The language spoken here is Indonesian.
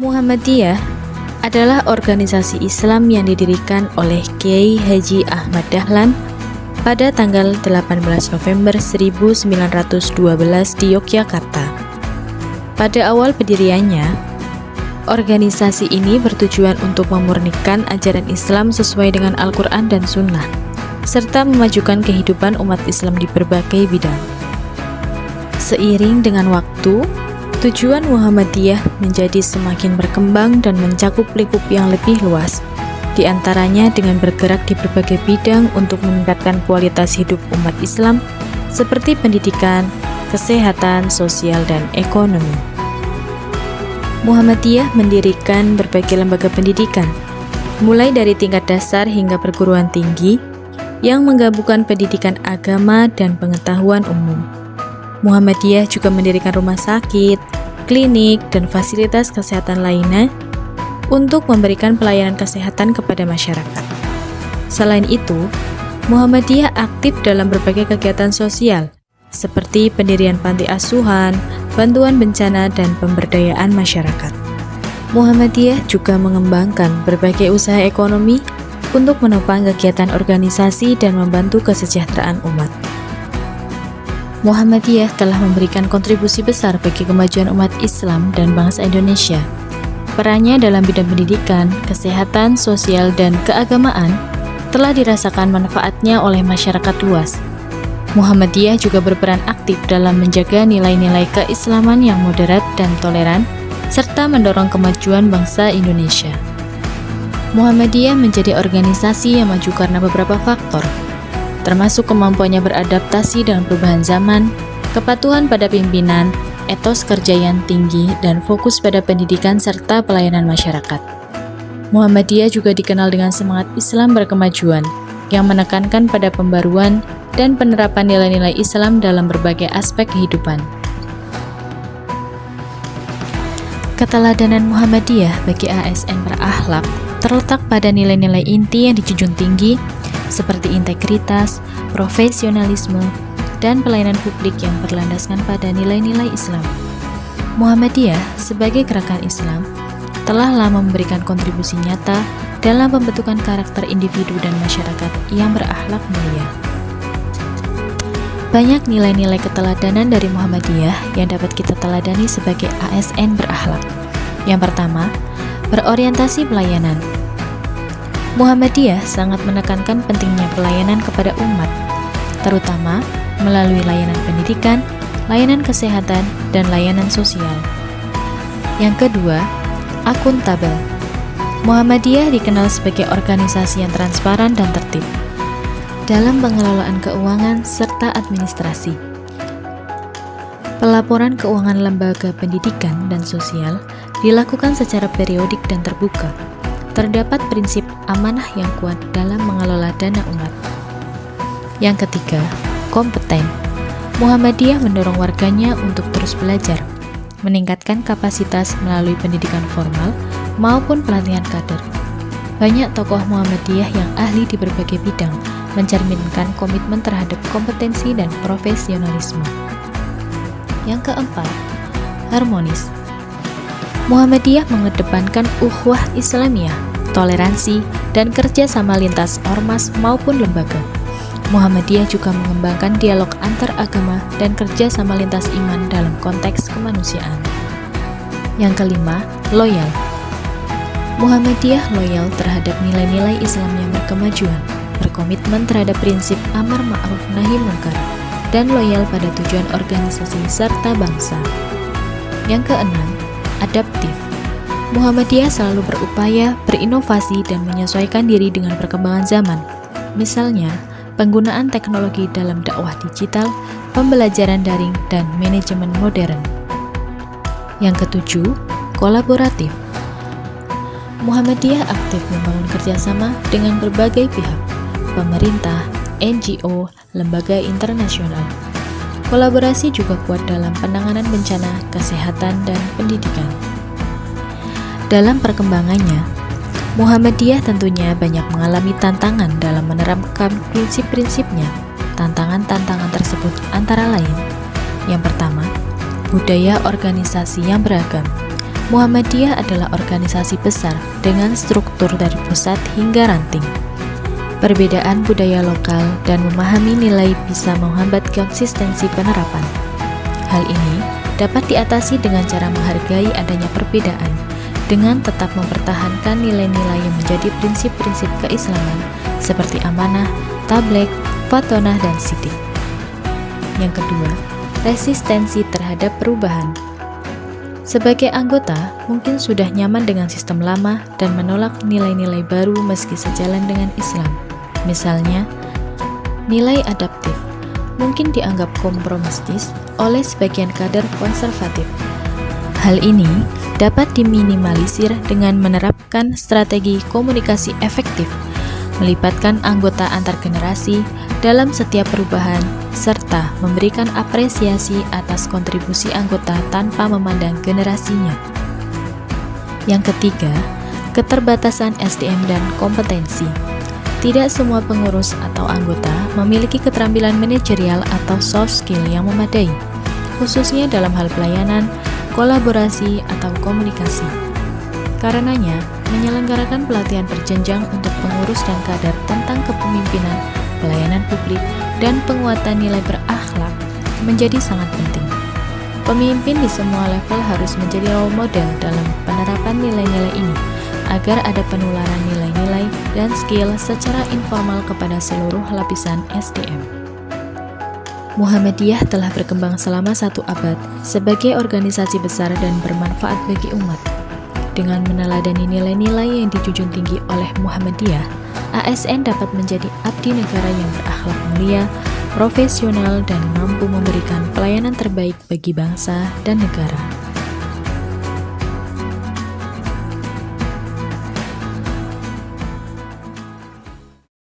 Muhammadiyah adalah organisasi Islam yang didirikan oleh Kiai Haji Ahmad Dahlan pada tanggal 18 November 1912 di Yogyakarta. Pada awal pendiriannya, organisasi ini bertujuan untuk memurnikan ajaran Islam sesuai dengan Al-Quran dan Sunnah, serta memajukan kehidupan umat Islam di berbagai bidang. Seiring dengan waktu, tujuan Muhammadiyah menjadi semakin berkembang dan mencakup lingkup yang lebih luas, di antaranya dengan bergerak di berbagai bidang untuk meningkatkan kualitas hidup umat Islam seperti pendidikan, kesehatan, sosial, dan ekonomi. Muhammadiyah mendirikan berbagai lembaga pendidikan, mulai dari tingkat dasar hingga perguruan tinggi, yang menggabungkan pendidikan agama dan pengetahuan umum. Muhammadiyah juga mendirikan rumah sakit, klinik, dan fasilitas kesehatan lainnya untuk memberikan pelayanan kesehatan kepada masyarakat. Selain itu, Muhammadiyah aktif dalam berbagai kegiatan sosial, seperti pendirian panti asuhan, bantuan bencana, dan pemberdayaan masyarakat. Muhammadiyah juga mengembangkan berbagai usaha ekonomi untuk menopang kegiatan organisasi dan membantu kesejahteraan umat. Muhammadiyah telah memberikan kontribusi besar bagi kemajuan umat Islam dan bangsa Indonesia. Perannya dalam bidang pendidikan, kesehatan, sosial, dan keagamaan telah dirasakan manfaatnya oleh masyarakat luas. Muhammadiyah juga berperan aktif dalam menjaga nilai-nilai keislaman yang moderat dan toleran, serta mendorong kemajuan bangsa Indonesia. Muhammadiyah menjadi organisasi yang maju karena beberapa faktor, termasuk kemampuannya beradaptasi dengan perubahan zaman, kepatuhan pada pimpinan, etos kerja yang tinggi, dan fokus pada pendidikan serta pelayanan masyarakat. Muhammadiyah juga dikenal dengan semangat Islam berkemajuan, yang menekankan pada pembaruan dan penerapan nilai-nilai Islam dalam berbagai aspek kehidupan. Keteladanan Muhammadiyah bagi ASN berakhlak terletak pada nilai-nilai inti yang dijunjung tinggi, seperti integritas, profesionalisme, dan pelayanan publik yang berlandaskan pada nilai-nilai Islam. Muhammadiyah sebagai gerakan Islam telah lama memberikan kontribusi nyata dalam pembentukan karakter individu dan masyarakat yang berakhlak mulia. Banyak nilai-nilai keteladanan dari Muhammadiyah yang dapat kita teladani sebagai ASN berakhlak. Yang pertama, berorientasi pelayanan. Muhammadiyah sangat menekankan pentingnya pelayanan kepada umat, terutama melalui layanan pendidikan, layanan kesehatan, dan layanan sosial. Yang kedua, akuntabel. Muhammadiyah dikenal sebagai organisasi yang transparan dan tertib dalam pengelolaan keuangan serta administrasi. Pelaporan keuangan lembaga pendidikan dan sosial dilakukan secara periodik dan terbuka. Terdapat prinsip amanah yang kuat dalam mengelola dana umat. Yang ketiga, kompeten. Muhammadiyah mendorong warganya untuk terus belajar, meningkatkan kapasitas melalui pendidikan formal maupun pelatihan kader. Banyak tokoh Muhammadiyah yang ahli di berbagai bidang mencerminkan komitmen terhadap kompetensi dan profesionalisme. Yang keempat, harmonis. Muhammadiyah mengedepankan ukhuwah Islamiyah, toleransi, dan kerja sama lintas ormas maupun lembaga. Muhammadiyah juga mengembangkan dialog antar agama dan kerja sama lintas iman dalam konteks kemanusiaan. Yang kelima, loyal. Muhammadiyah loyal terhadap nilai-nilai Islam yang berkemajuan, berkomitmen terhadap prinsip amar ma'ruf nahi munkar, dan loyal pada tujuan organisasi serta bangsa. Yang keenam, adaptif. Muhammadiyah selalu berupaya berinovasi dan menyesuaikan diri dengan perkembangan zaman. Misalnya, penggunaan teknologi dalam dakwah digital, pembelajaran daring, dan manajemen modern. Yang ketujuh, kolaboratif. Muhammadiyah aktif membangun kerjasama dengan berbagai pihak, pemerintah, NGO, lembaga internasional. Kolaborasi juga kuat dalam penanganan bencana, kesehatan, dan pendidikan. Dalam perkembangannya, Muhammadiyah tentunya banyak mengalami tantangan dalam menerapkan prinsip-prinsipnya. Tantangan-tantangan tersebut antara lain: yang pertama, budaya organisasi yang beragam. Muhammadiyah adalah organisasi besar dengan struktur dari pusat hingga ranting. Perbedaan budaya lokal dan memahami nilai bisa menghambat konsistensi penerapan. Hal ini dapat diatasi dengan cara menghargai adanya perbedaan, dengan tetap mempertahankan nilai-nilai yang menjadi prinsip-prinsip keislaman seperti amanah, tabligh, fatonah, dan sidik. Yang kedua, resistensi terhadap perubahan. Sebagai anggota, mungkin sudah nyaman dengan sistem lama dan menolak nilai-nilai baru meski sejalan dengan Islam. Misalnya, nilai adaptif mungkin dianggap kompromistis oleh sebagian kader konservatif. Hal ini dapat diminimalisir dengan menerapkan strategi komunikasi efektif, melibatkan anggota antar generasi dalam setiap perubahan, serta memberikan apresiasi atas kontribusi anggota tanpa memandang generasinya. Yang ketiga, keterbatasan SDM dan kompetensi. Tidak semua pengurus atau anggota memiliki keterampilan manajerial atau soft skill yang memadai, khususnya dalam hal pelayanan, kolaborasi, atau komunikasi. Karenanya, menyelenggarakan pelatihan berjenjang untuk pengurus dan kader tentang kepemimpinan, pelayanan publik, dan penguatan nilai berakhlak menjadi sangat penting. Pemimpin di semua level harus menjadi role model dalam penerapan nilai-nilai ini, agar ada penularan nilai-nilai dan skill secara informal kepada seluruh lapisan SDM. Muhammadiyah telah berkembang selama 1 abad sebagai organisasi besar dan bermanfaat bagi umat. Dengan meneladani nilai-nilai yang dijunjung tinggi oleh Muhammadiyah, ASN dapat menjadi abdi negara yang berakhlak mulia, profesional, dan mampu memberikan pelayanan terbaik bagi bangsa dan negara.